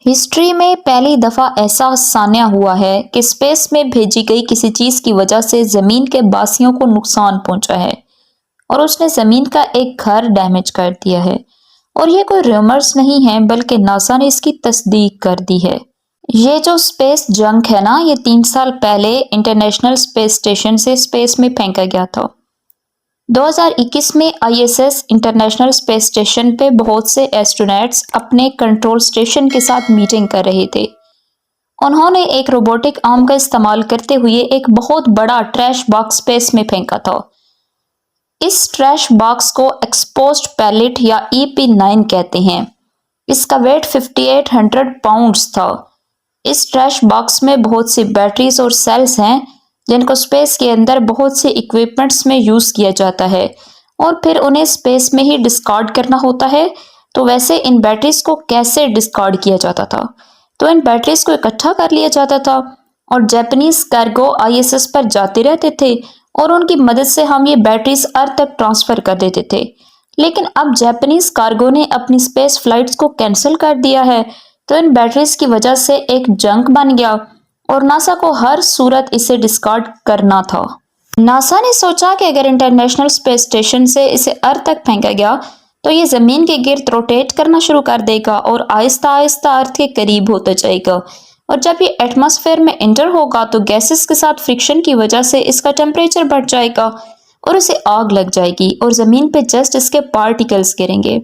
History में पहली दफा ऐसा सान्या हुआ है कि स्पेस में भेजी गई किसी चीज की वजह से जमीन के बासियों को नुकसान पहुंचा है और उसने जमीन का एक घर डैमेज कर दिया है। और ये कोई रूमर्स नहीं है बल्कि नासा ने इसकी तस्दीक कर दी है। ये जो स्पेस जंक है ना, ये 3 साल पहले इंटरनेशनल स्पेस स्टेशन से स्पेस में फेंका गया था। 2021 में आईएसएस इंटरनेशनल स्पेस स्टेशन पे बहुत से एस्ट्रोनॉट्स अपने कंट्रोल स्टेशन के साथ मीटिंग कर रहे थे। उन्होंने एक रोबोटिक आर्म का इस्तेमाल करते हुए एक बहुत बड़ा ट्रैश बॉक्स स्पेस में फेंका था। इस ट्रैश बॉक्स को एक्सपोज्ड पैलेट या EP9 कहते हैं। इसका वेट 5800 पाउंड्स था। इस ट्रैश बॉक्स में बहुत सी बैटरीज और सेल्स हैं जिनको स्पेस के अंदर बहुत से इक्विपमेंट्स में यूज किया जाता है और फिर उन्हें स्पेस में ही डिस्कार्ड करना होता है। तो वैसे इन बैटरीज को कैसे डिस्कार्ड किया जाता था? तो इन बैटरीज को इकट्ठा कर लिया जाता था और जापानीज कार्गो आईएसएस पर जाते रहते थे और उनकी मदद से हम ये बैटरीज अर्थ तक ट्रांसफर कर देते थे। लेकिन अब जापानीज कार्गो ने अपनी स्पेस फ्लाइट्स को कैंसिल कर दिया है, तो इन बैटरीज की वजह से एक जंक बन गया और नासा को हर सूरत इसे डिस्कार्ड करना था। नासा ने सोचा कि अगर इंटरनेशनल स्पेस स्टेशन से इसे अर्थ तक फेंका गया तो ये जमीन के गिर्द रोटेट करना शुरू कर देगा और आहिस्ता आहिस्ता अर्थ के करीब होता जाएगा। और जब ये एटमॉस्फेयर में एंटर होगा तो गैसेस के साथ फ्रिक्शन की वजह से इसका टेम्परेचर बढ़ जाएगा और उसे आग लग जाएगी और जमीन पे जस्ट इसके पार्टिकल्स गिरेंगे।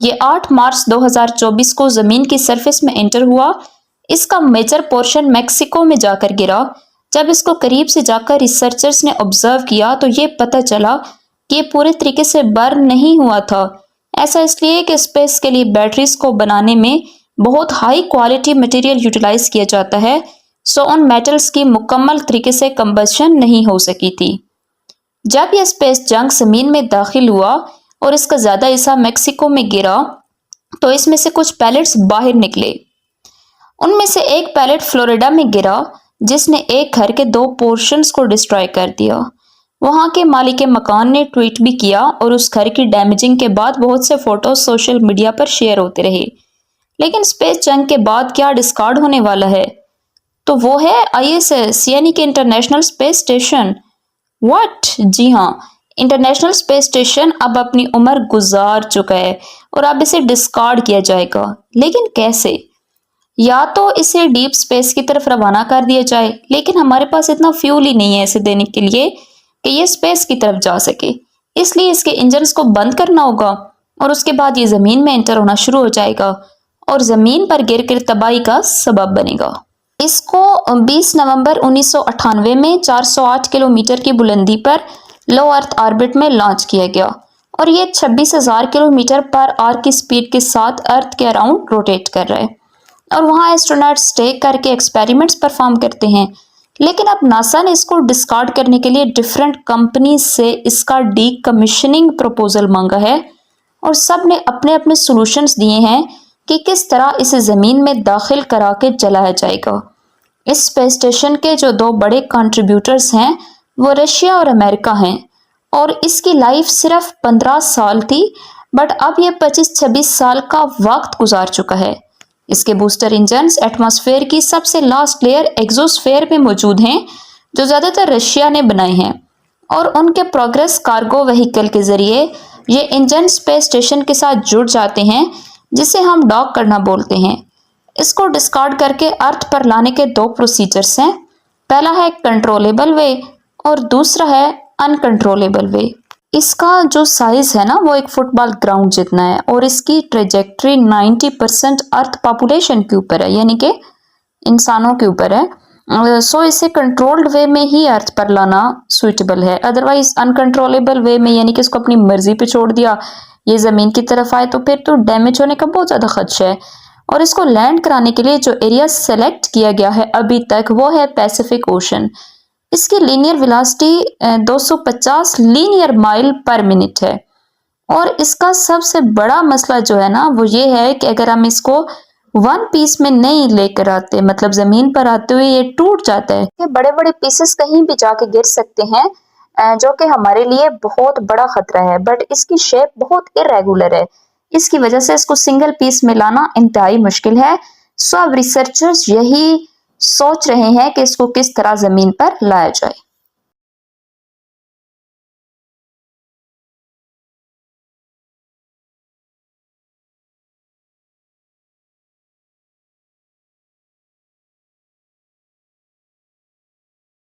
ये 8 मार्च 2024 को जमीन की सरफेस में एंटर हुआ। इसका मेजर पोर्शन मैक्सिको में जाकर गिरा। जब इसको करीब से जाकर रिसर्चर्स ने ऑब्जर्व किया तो ये पता चला कि ये पूरे तरीके से बर्न नहीं हुआ था। ऐसा इसलिए कि स्पेस के लिए बैटरीज को बनाने में बहुत हाई क्वालिटी मटेरियल यूटिलाइज किया जाता है, सो उन मेटल्स की मुकम्मल तरीके से कंबशन नहीं हो सकी थी। जब यह स्पेस जंक जमीन में दाखिल हुआ और इसका ज्यादा हिस्सा मैक्सिको में गिरा तो इसमें से कुछ पैलेट्स बाहर निकले। उनमें से एक पैलेट फ्लोरिडा में गिरा जिसने एक घर के 2 पोर्शंस को डिस्ट्रॉय कर दिया। वहां के मालिक मकान ने ट्वीट भी किया और उस घर की डैमेजिंग के बाद बहुत से फोटो सोशल मीडिया पर शेयर होते रहे। लेकिन स्पेस जंग के बाद क्या डिस्कार्ड होने वाला है? तो वो है आईएसएस यानी कि इंटरनेशनल स्पेस स्टेशन। व्हाट? जी हाँ, इंटरनेशनल स्पेस स्टेशन अब अपनी उम्र गुजार चुका है और अब इसे डिस्कार्ड किया जाएगा। लेकिन कैसे? या तो इसे डीप स्पेस की तरफ रवाना कर दिया जाए, लेकिन हमारे पास इतना फ्यूल ही नहीं है इसे देने के लिए कि ये स्पेस की तरफ जा सके। इसलिए इसके इंजन्स को बंद करना होगा और उसके बाद ये जमीन में एंटर होना शुरू हो जाएगा और जमीन पर गिरकर तबाही का सबब बनेगा। इसको 20 नवंबर 1998 में 408 किलोमीटर की बुलंदी पर लो अर्थ ऑर्बिट में लॉन्च किया गया और ये 26,000 किलोमीटर पर आवर की स्पीड के साथ अर्थ के अराउंड रोटेट कर रहा है और वहाँ एस्ट्रोनॉट स्टे करके एक्सपेरिमेंट्स परफॉर्म करते हैं। लेकिन अब नासा ने इसको डिस्कार्ड करने के लिए डिफरेंट कंपनी से इसका डीकमीशनिंग प्रपोजल मांगा है और सब ने अपने अपने सॉल्यूशंस दिए हैं कि किस तरह इसे जमीन में दाखिल करा के जलाया जाएगा। इस स्पेस स्टेशन के जो 2 बड़े कंट्रीब्यूटर्स हैं वो रशिया और अमेरिका हैं और इसकी लाइफ सिर्फ 15 साल थी, बट अब ये 25-26 साल का वक्त गुजार चुका है। इसके बूस्टर इंजन्स एटमॉस्फेयर की सबसे लास्ट लेयर एक्सोस्फेयर में मौजूद हैं जो ज़्यादातर रशिया ने बनाए हैं और उनके प्रोग्रेस कार्गो व्हीकल के जरिए ये इंजन स्पेस स्टेशन के साथ जुड़ जाते हैं जिसे हम डॉक करना बोलते हैं। इसको डिस्कार्ड करके अर्थ पर लाने के 2 प्रोसीजर्स हैं। पहला है कंट्रोलेबल वे और दूसरा है अनकंट्रोलेबल वे। इसका जो साइज है ना वो एक फुटबॉल ग्राउंड जितना है और इसकी ट्रेजेक्ट्री 90% अर्थ पॉपुलेशन के ऊपर है, यानी कि इंसानों के ऊपर है। सो इसे कंट्रोल्ड वे में ही अर्थ पर लाना सुइटेबल है। अदरवाइज अनकंट्रोलेबल वे में यानी कि इसको अपनी मर्जी पे छोड़ दिया ये जमीन की तरफ आए तो फिर तो डैमेज होने का बहुत ज्यादा खदशा है। और इसको लैंड कराने के लिए जो एरिया सेलेक्ट किया गया है अभी तक वो है पैसिफिक ओशन। इसकी लीनियर वेलोसिटी 250 लीनियर माइल पर मिनट है और इसका सबसे बड़ा मसला जो है ना वो ये है कि अगर हम इसको 1 पीस में नहीं लेकर आते, मतलब जमीन पर आते हुए ये टूट जाता है। ये बड़े बड़े पीसेस कहीं भी जाके गिर सकते हैं जो कि हमारे लिए बहुत बड़ा खतरा है, बट इसकी शेप बहुत इरेगुलर है। इसकी वजह से इसको सिंगल पीस में लाना इंतहाई मुश्किल है। सो अब रिसर्चर्स यही सोच रहे हैं कि इसको किस तरह ज़मीन पर लाया जाए।